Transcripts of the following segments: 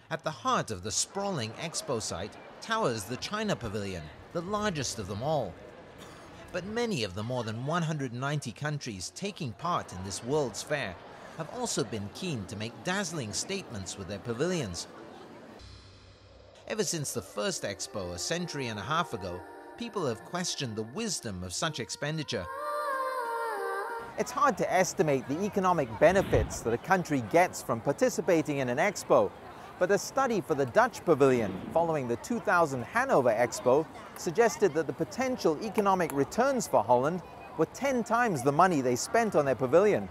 At the heart of the sprawling expo site towers the China Pavilion, the largest of them all. But many of the more than 190 countries taking part in this World's Fair have also been keen to make dazzling statements with their pavilions. Ever since the first expo a century and a half ago, people have questioned the wisdom of such expenditure. It's hard to estimate the economic benefits that a country gets from participating in an expo, but a study for the Dutch pavilion following the 2000 Hanover Expo suggested that the potential economic returns for Holland were 10 times the money they spent on their pavilion.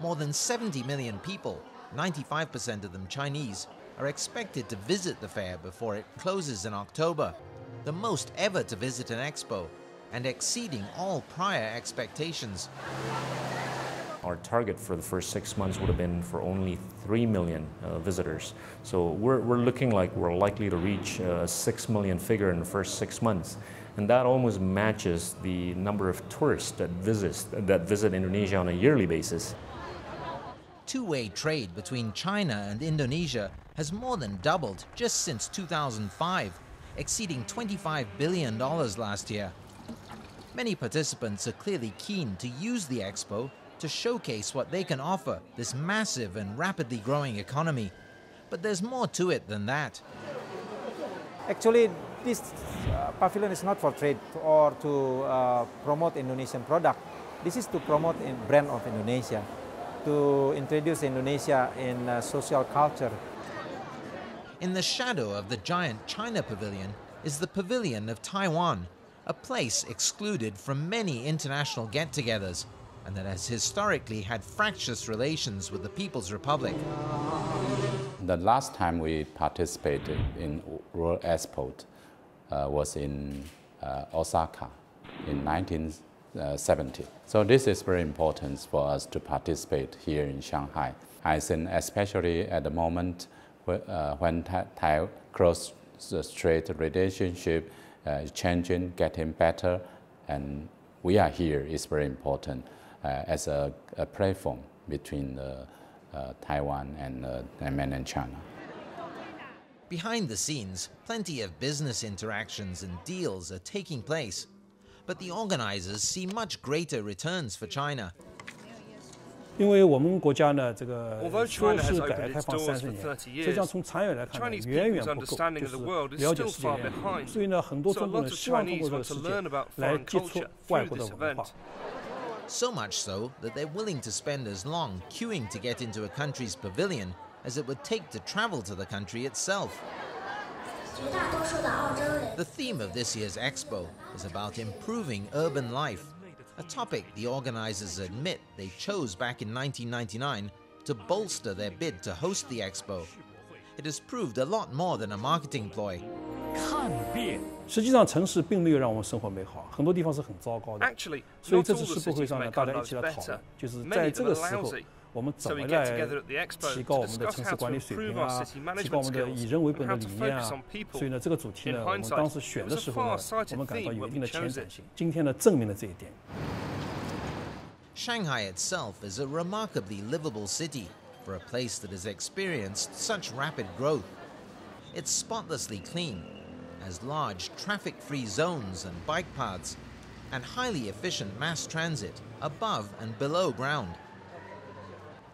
More than 70 million people, 95% of them Chinese, are expected to visit the fair before it closes in October, the most ever to visit an expo, and exceeding all prior expectations. Our target for the first 6 months would have been for only 3 million visitors. So we're looking like we're likely to reach a 6 million figure in the first 6 months. And that almost matches the number of tourists that visit Indonesia on a yearly basis. Two-way trade between China and Indonesia has more than doubled just since 2005, exceeding $25 billion last year. Many participants are clearly keen to use the expo to showcase what they can offer this massive and rapidly growing economy. But there's more to it than that. Actually, this pavilion is not for trade or to promote Indonesian product. This is to promote a brand of Indonesia, to introduce Indonesia in social culture. In the shadow of the giant China Pavilion is the Pavilion of Taiwan, a place excluded from many international get-togethers, and that has historically had fractious relations with the People's Republic. The last time we participated in World Expo was in Osaka in 1970. So this is very important for us to participate here in Shanghai. I think especially at the moment when Thai cross-strait relationship is changing, getting better, and we are here is very important as a platform between Taiwan and mainland China. Behind the scenes, plenty of business interactions and deals are taking place, but the organizers see much greater returns for China. 因为我们国家呢，这个 Although China has opened its doors for 30 years, Chinese people's understanding of the world is still far behind. So a lot of Chinese want to learn about foreign culture through this event. So much so that they're willing to spend as long queuing to get into a country's pavilion as it would take to travel to the country itself. The theme of this year's expo is about improving urban life, a topic the organizers admit they chose back in 1999 to bolster their bid to host the expo. It has proved a lot more than a marketing ploy. 实际上，城市并没有让我们生活美好，很多地方是很糟糕的。所以这次世博会上呢，大家一起来讨论，就是在这个时候，我们怎么来提高我们的城市管理水平啊，提高我们的以人为本的理念啊。所以呢，这个主题呢，我们当时选的时候呢，我们感到有一定的前瞻性。今天呢，证明了这一点。Shanghai itself is a remarkably livable city for a place that has experienced such rapid growth. It's spotlessly clean, has large traffic-free zones and bike paths, and highly efficient mass transit above and below ground.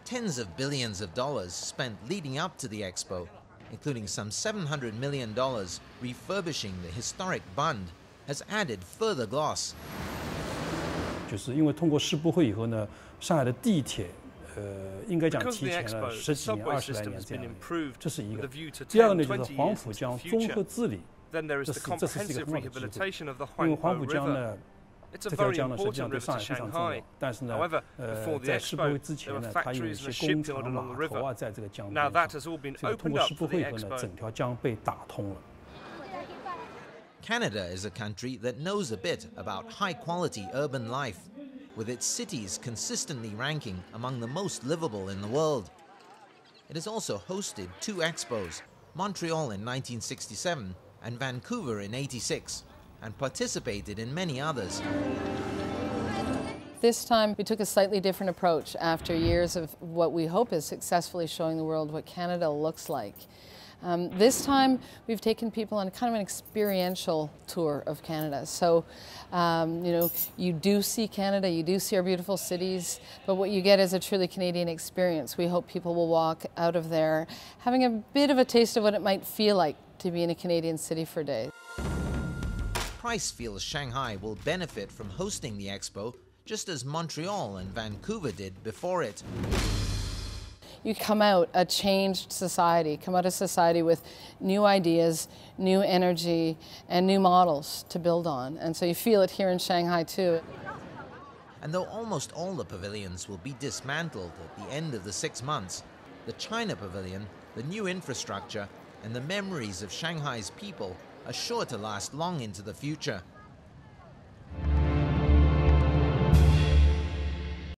Tens of billions of dollars spent leading up to the expo, including some $700 million refurbishing the historic Bund, has added further gloss. 就是因为通过世博会以后呢，上海的地铁，应该讲提前了10几年、20来年这样的，这是一个。第二个呢，就是黄浦江综合治理，这是一个很好的机会，因为黄浦江呢。 这条江呢，实际上对上海非常重要，但是呢，在世博会之前呢，它有一些工厂、码头啊，在这个江边上，所以通过世博会以后呢，整条江被打通了。 Canada is a country that knows a bit about high-quality urban life, with its cities consistently ranking among the most livable in the world. It has also hosted 2 expos, Montreal in 1967 and Vancouver in '86, and participated in many others. This time we took a slightly different approach after years of what we hope is successfully showing the world what Canada looks like. This time we've taken people on kind of an experiential tour of Canada. So, you know, you do see Canada, you do see our beautiful cities, but what you get is a truly Canadian experience. We hope people will walk out of there having a bit of a taste of what it might feel like to be in a Canadian city for a day. Price feels Shanghai will benefit from hosting the expo, just as Montreal and Vancouver did before it. You come out a changed society, come out a society with new ideas, new energy, and new models to build on. And so you feel it here in Shanghai too. And though almost all the pavilions will be dismantled at the end of the 6 months, the China Pavilion, the new infrastructure, and the memories of Shanghai's people are sure to last long into the future.